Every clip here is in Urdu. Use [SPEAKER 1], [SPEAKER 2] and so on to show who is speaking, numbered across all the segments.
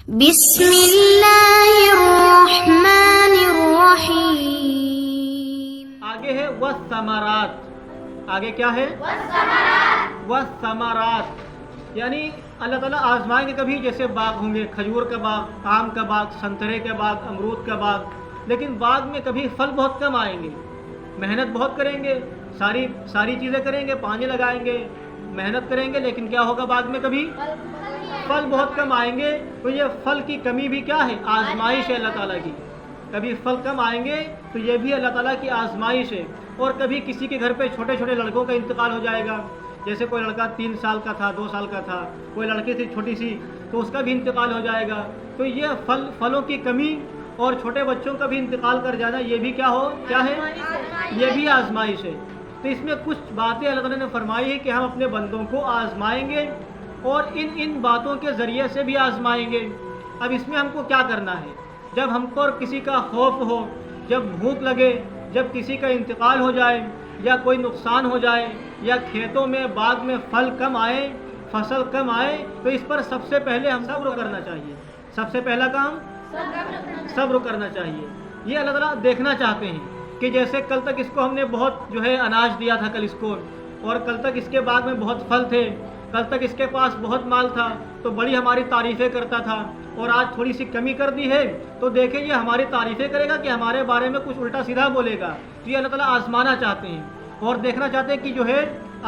[SPEAKER 1] بسم اللہ الرحمن الرحیم.
[SPEAKER 2] آگے ہے والثمرات. آگے کیا ہے؟ والثمرات. یعنی اللہ تعالیٰ آزمائیں گے کبھی، جیسے باغ ہوں گے، کھجور کا باغ، آم کا باغ، سنترے کا باغ، امرود کا باغ، لیکن باغ میں کبھی پھل بہت کم آئیں گے. محنت بہت کریں گے، ساری چیزیں کریں گے، پانی لگائیں گے، محنت کریں گے، لیکن کیا ہوگا باغ میں کبھی پھل بہت کم آئیں گے. تو یہ پھل کی کمی بھی کیا ہے؟ آزمائش ہے اللہ تعالیٰ کی. کبھی پھل کم آئیں گے تو یہ بھی اللہ تعالیٰ کی آزمائش ہے. اور کبھی کسی کے گھر پہ چھوٹے چھوٹے لڑکوں کا انتقال ہو جائے گا، جیسے کوئی لڑکا 3 سال کا تھا، 2 سال کا تھا، کوئی لڑکی تھی چھوٹی سی، تو اس کا بھی انتقال ہو جائے گا. تو یہ پھلوں کی کمی اور چھوٹے بچوں کا بھی انتقال کر جانا، یہ بھی کیا ہے؟ یہ بھی آزمائش ہے. تو اس میں کچھ باتیں اللہ تعالیٰ نے فرمائی ہے کہ ہم اپنے بندوں کو آزمائیں گے اور ان باتوں کے ذریعے سے بھی آزمائیں گے. اب اس میں ہم کو کیا کرنا ہے؟ جب ہم کو کسی کا خوف ہو، جب بھوک لگے، جب کسی کا انتقال ہو جائے یا کوئی نقصان ہو جائے یا کھیتوں میں باغ میں پھل کم آئے، فصل کم آئے، تو اس پر سب سے پہلے ہم صبر کرنا چاہیے. سب سے پہلا کام صبر کرنا چاہیے. یہ اللہ تعالیٰ دیکھنا چاہتے ہیں کہ جیسے کل تک اس کو ہم نے بہت اناج دیا تھا کل اس کو، اور کل تک اس کے باغ میں بہت پھل تھے، کل تک اس کے پاس بہت مال تھا تو بڑی ہماری تعریفیں کرتا تھا، اور آج تھوڑی سی کمی کر دی ہے تو دیکھیں یہ ہماری تعریفیں کرے گا کہ ہمارے بارے میں کچھ الٹا سیدھا بولے گا. تو یہ اللہ تعالیٰ آزمانا چاہتے ہیں اور دیکھنا چاہتے ہیں کہ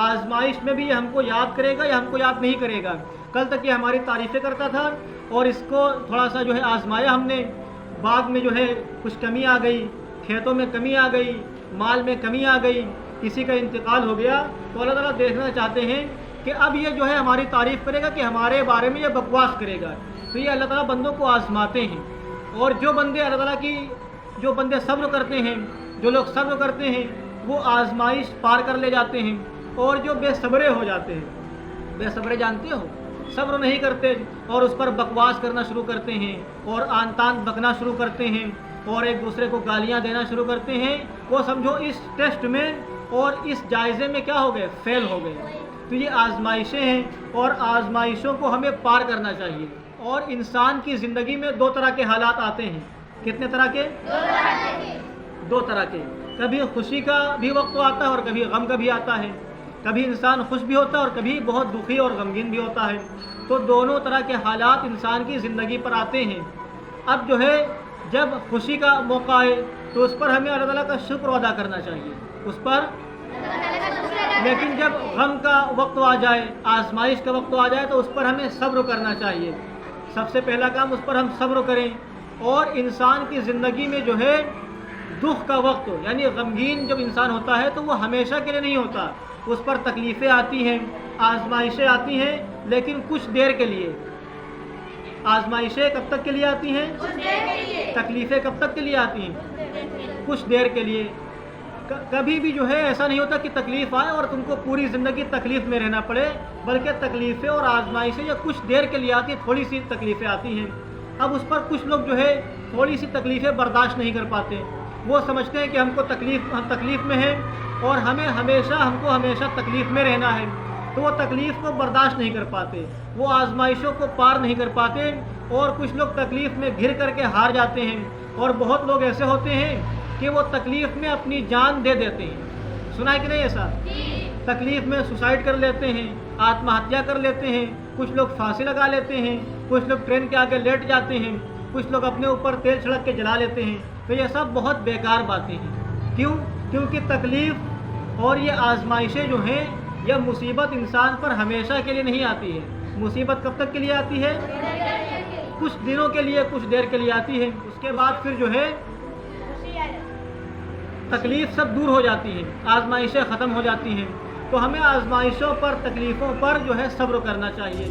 [SPEAKER 2] آزمائش میں بھی یہ ہم کو یاد کرے گا یا ہم کو یاد نہیں کرے گا. کل تک یہ ہماری تعریفیں کرتا تھا اور اس کو تھوڑا سا آزمایا ہم نے، باغ میں کچھ کمی آ گئی، کھیتوں میں کمی آ گئی، مال میں کمی آ گئی، کسی کا انتقال ہو گیا، تو اللہ تعالیٰ دیکھنا چاہتے ہیں کہ اب یہ ہماری تعریف کرے گا کہ ہمارے بارے میں یہ بکواس کرے گا. تو یہ اللہ تعالیٰ بندوں کو آزماتے ہیں. اور جو بندے اللہ تعالیٰ کی صبر کرتے ہیں، جو لوگ صبر کرتے ہیں وہ آزمائش پار کر لے جاتے ہیں. اور جو بے صبرے ہو جاتے ہیں، بے صبرے جانتے ہو، صبر نہیں کرتے اور اس پر بکواس کرنا شروع کرتے ہیں اور آن تان بکنا شروع کرتے ہیں اور ایک دوسرے کو گالیاں دینا شروع کرتے ہیں، وہ سمجھو اس ٹیسٹ میں اور اس جائزے میں کیا ہو گئے؟ فیل ہو گئے. تو یہ آزمائشیں ہیں اور آزمائشوں کو ہمیں پار کرنا چاہیے. اور انسان کی زندگی میں 2 طرح کے حالات آتے ہیں. کتنے طرح کے؟ 2 طرح کے. کبھی خوشی کا بھی وقت آتا ہے اور کبھی غم کا بھی آتا ہے. کبھی انسان خوش بھی ہوتا ہے اور کبھی بہت دکھی اور غمگین بھی ہوتا ہے. تو دونوں طرح کے حالات انسان کی زندگی پر آتے ہیں. اب جب خوشی کا موقع آئے تو اس پر ہمیں اللہ تعالیٰ کا شکر ادا کرنا چاہیے اس پر. لیکن جب غم کا وقت آ جائے، آزمائش کا وقت آ جائے تو اس پر ہمیں صبر کرنا چاہیے. سب سے پہلا کام اس پر ہم صبر کریں. اور انسان کی زندگی میں دکھ کا وقت یعنی غمگین جب انسان ہوتا ہے تو وہ ہمیشہ کے لیے نہیں ہوتا. اس پر تکلیفیں آتی ہیں، آزمائشیں آتی ہیں، لیکن کچھ دیر کے لیے. آزمائشیں کب تک کے لیے آتی ہیں؟ تکلیفیں کب تک کے لیے آتی ہیں؟ کچھ دیر کے لیے. کبھی بھی ایسا نہیں ہوتا کہ تکلیف آئے اور تم کو پوری زندگی تکلیف میں رہنا پڑے، بلکہ تکلیفیں اور آزمائشیں یہ کچھ دیر کے لیے آتی ہیں، تھوڑی سی تکلیفیں آتی ہیں. اب اس پر کچھ لوگ تھوڑی سی تکلیفیں برداشت نہیں کر پاتے. وہ سمجھتے ہیں کہ ہم تکلیف میں ہیں اور ہم کو ہمیشہ تکلیف میں رہنا ہے، تو وہ تکلیف کو برداشت نہیں کر پاتے، وہ آزمائشوں کو پار نہیں کر پاتے. اور کچھ لوگ تکلیف میں گھر کر کے ہار جاتے ہیں. اور بہت لوگ ایسے ہوتے ہیں کہ وہ تکلیف میں اپنی جان دے دیتے ہیں. سنا ہے کہ نہیں ایسا؟ تکلیف میں سوسائڈ کر لیتے ہیں، آتم ہتیا کر لیتے ہیں، کچھ لوگ پھانسی لگا لیتے ہیں، کچھ لوگ ٹرین کے آگے لیٹ جاتے ہیں، کچھ لوگ اپنے اوپر تیل چھڑک کے جلا لیتے ہیں. تو یہ سب بہت بیکار باتیں ہیں. کیونکہ تکلیف اور یہ آزمائشیں ہیں، یہ مصیبت انسان پر ہمیشہ کے لیے نہیں آتی ہے. مصیبت کب تک کے لیے آتی ہے؟ کچھ دنوں کے لیے، کچھ دیر کے لیے آتی ہے. اس کے بعد پھر تکلیف سب دور ہو جاتی ہیں، آزمائشیں ختم ہو جاتی ہیں. تو ہمیں آزمائشوں پر، تکلیفوں پر صبر کرنا چاہیے.